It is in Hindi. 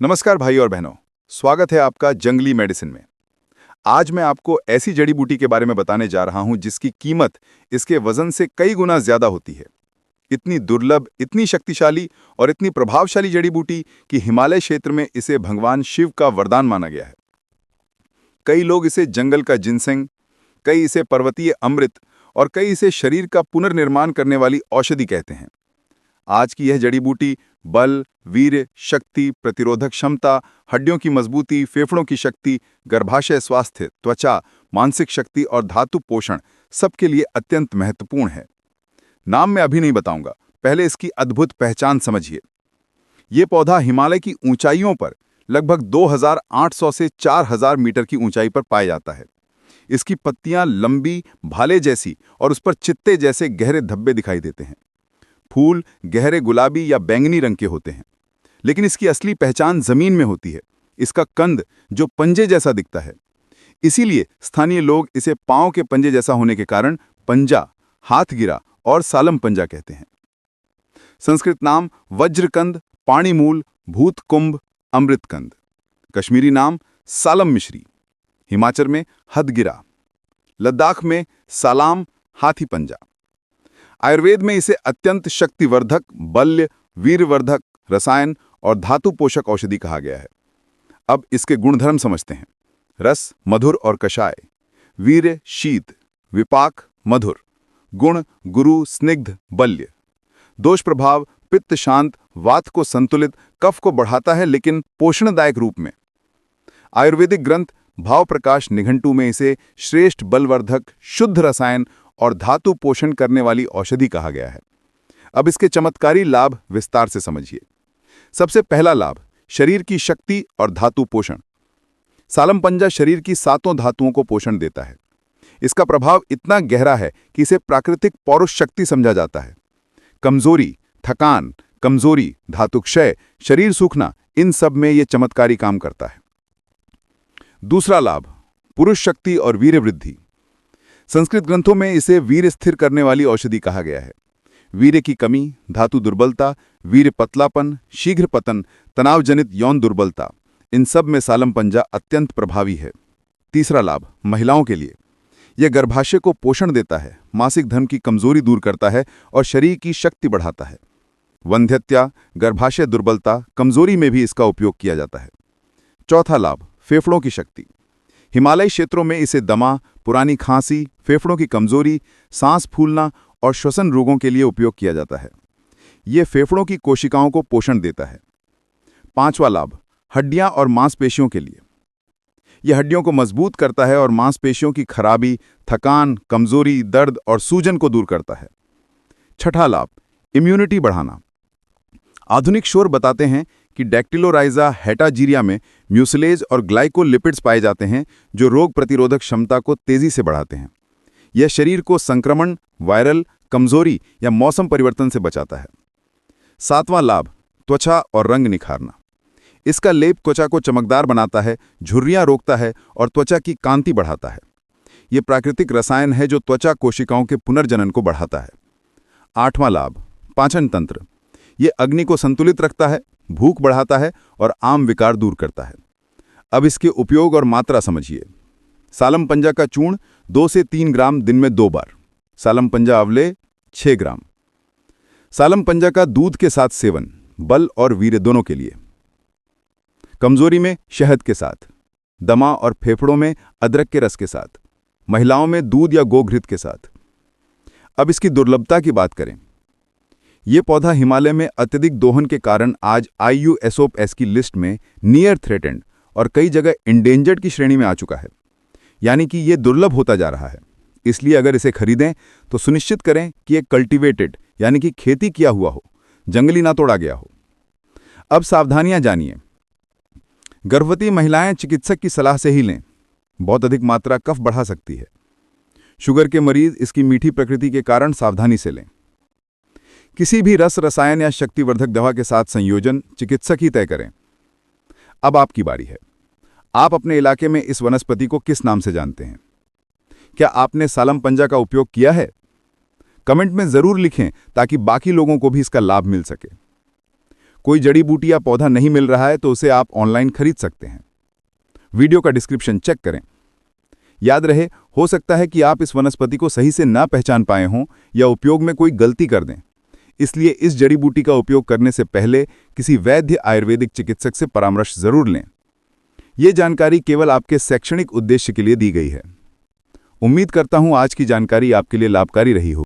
नमस्कार भाई और बहनों, स्वागत है आपका जंगली मेडिसिन में। आज मैं आपको ऐसी जड़ी बूटी के बारे में बताने जा रहा हूं जिसकी कीमत इसके वजन से कई गुना ज्यादा होती है। इतनी दुर्लभ, इतनी शक्तिशाली और इतनी प्रभावशाली जड़ी बूटी कि हिमालय क्षेत्र में इसे भगवान शिव का वरदान माना गया है। कई लोग इसे जंगल का जिनसेंग, कई इसे पर्वतीय अमृत और कई इसे शरीर का पुनर्निर्माण करने वाली औषधि कहते हैं। आज की यह जड़ी बूटी बल, वीर्य, शक्ति, प्रतिरोधक क्षमता, हड्डियों की मजबूती, फेफड़ों की शक्ति, गर्भाशय स्वास्थ्य, त्वचा, मानसिक शक्ति और धातु पोषण सबके लिए अत्यंत महत्वपूर्ण है। नाम मैं अभी नहीं बताऊंगा, पहले इसकी अद्भुत पहचान समझिए। ये पौधा हिमालय की ऊंचाइयों पर लगभग 2800 से 4000 मीटर की ऊंचाई पर पाया जाता है। इसकी पत्तियां लंबी, भाले जैसी और उस पर चित्ते जैसे गहरे धब्बे दिखाई देते हैं। फूल गहरे गुलाबी या बैंगनी रंग के होते हैं, लेकिन इसकी असली पहचान जमीन में होती है। इसका कंद जो पंजे जैसा दिखता है, इसीलिए स्थानीय लोग इसे पांव के पंजे जैसा होने के कारण पंजा, हाथगिरा और सालम पंजा कहते हैं। संस्कृत नाम वज्रकंद, पाणिमूल, भूतकुंभ, अमृतकंद। कश्मीरी नाम सालम मिश्री। हिमाचल में हथगिरा, लद्दाख में सालाम, हाथी पंजा। आयुर्वेद में इसे अत्यंत शक्तिवर्धक, बल्य, वीरवर्धक, रसायन और धातु पोषक औषधि कहा गया है। अब इसके गुणधर्म समझते हैं। रस मधुर और कषाय, वीर्य शीत, विपाक मधुर, गुण गुरु स्निग्ध बल्य। दोष प्रभाव पित्त शांत, वात को संतुलित, कफ को बढ़ाता है लेकिन पोषणदायक रूप में। आयुर्वेदिक ग्रंथ भाव प्रकाश निघंटू में इसे श्रेष्ठ बलवर्धक, शुद्ध रसायन और धातु पोषण करने वाली औषधि कहा गया है। अब इसके चमत्कारी लाभ विस्तार से समझिए। सबसे पहला लाभ, शरीर की शक्ति और धातु पोषण। सालम पंजा शरीर की 7 धातुओं को पोषण देता है। इसका प्रभाव इतना गहरा है कि इसे प्राकृतिक पौरुष शक्ति समझा जाता है। कमजोरी, थकान, कमजोरी, धातु क्षय, शरीर सूखना, इन सब में यह चमत्कारी काम करता है। दूसरा लाभ, पुरुष शक्ति और वीर्य वृद्धि। संस्कृत ग्रंथों में इसे वीर्य स्थिर करने वाली औषधि कहा गया है। वीर्य की कमी, धातु दुर्बलता, वीर्य पतलापन, शीघ्र पतन, तनाव जनित यौन दुर्बलता, इन सब में सालम पंजा अत्यंत प्रभावी है। तीसरा लाभ, महिलाओं के लिए। यह गर्भाशय को पोषण देता है, मासिक धर्म की कमजोरी दूर करता है और शरीर की शक्ति बढ़ाता है। वंध्यत्या, गर्भाशय दुर्बलता, कमजोरी में भी इसका उपयोग किया जाता है। चौथा लाभ, फेफड़ों की शक्ति। हिमालयी क्षेत्रों में इसे दमा, पुरानी खांसी, फेफड़ों की कमजोरी, सांस फूलना और श्वसन रोगों के लिए उपयोग किया जाता है। यह फेफड़ों की कोशिकाओं को पोषण देता है। पांचवा लाभ, हड्डियां और मांसपेशियों के लिए। यह हड्डियों को मजबूत करता है और मांसपेशियों की खराबी, थकान, कमजोरी, दर्द और सूजन को दूर करता है। छठा लाभ, इम्यूनिटी बढ़ाना। आधुनिक शोध बताते हैं कि डैक्टिलोराइजा हेटाजीरिया में म्यूसिलेज और ग्लाइकोलिपिड्स पाए जाते हैं जो रोग प्रतिरोधक क्षमता को तेजी से बढ़ाते हैं। यह शरीर को संक्रमण, वायरल, कमजोरी या मौसम परिवर्तन से बचाता है। सातवां लाभ, त्वचा और रंग निखारना। इसका लेप त्वचा को चमकदार बनाता है, झुर्रियां रोकता है और त्वचा की कांति बढ़ाता है। यह प्राकृतिक रसायन है जो त्वचा कोशिकाओं के पुनर्जनन को बढ़ाता है। आठवां लाभ, पाचन तंत्र। यह अग्नि को संतुलित रखता है, भूख बढ़ाता है और आम विकार दूर करता है। अब इसके उपयोग और मात्रा समझिए। सालम पंजा का चूर्ण 2 से 3 ग्राम दिन में 2 बार। सालम पंजा अवले 6 ग्राम। सालम पंजा का दूध के साथ सेवन, बल और वीर्य दोनों के लिए। कमजोरी में शहद के साथ, दमा और फेफड़ों में अदरक के रस के साथ, महिलाओं में दूध या गोघृत के साथ। अब इसकी दुर्लभता की बात करें। ये पौधा हिमालय में अत्यधिक दोहन के कारण आज IUSOPS की लिस्ट में नियर थ्रेटेंड और कई जगह इंडेंजर्ड की श्रेणी में आ चुका है, यानी कि ये दुर्लभ होता जा रहा है। इसलिए अगर इसे खरीदें तो सुनिश्चित करें कि ये कल्टीवेटेड यानी कि खेती किया हुआ हो, जंगली ना तोड़ा गया हो। अब सावधानियां जानिए। गर्भवती महिलाएं चिकित्सक की सलाह से ही लें। बहुत अधिक मात्रा कफ बढ़ा सकती है। शुगर के मरीज इसकी मीठी प्रकृति के कारण सावधानी से लें। किसी भी रस, रसायन या शक्तिवर्धक दवा के साथ संयोजन चिकित्सक ही तय करें। अब आपकी बारी है। आप अपने इलाके में इस वनस्पति को किस नाम से जानते हैं? क्या आपने सालम पंजा का उपयोग किया है? कमेंट में जरूर लिखें ताकि बाकी लोगों को भी इसका लाभ मिल सके। कोई जड़ी बूटी या पौधा नहीं मिल रहा है तो उसे आप ऑनलाइन खरीद सकते हैं। वीडियो का डिस्क्रिप्शन चेक करें। याद रहे, हो सकता है कि आप इस वनस्पति को सही से ना पहचान पाए हों या उपयोग में कोई गलती कर दें। इसलिए इस जड़ी बूटी का उपयोग करने से पहले किसी वैद्य आयुर्वेदिक चिकित्सक से परामर्श जरूर लें। ये जानकारी केवल आपके शैक्षणिक उद्देश्य के लिए दी गई है। उम्मीद करता हूं आज की जानकारी आपके लिए लाभकारी रही हो।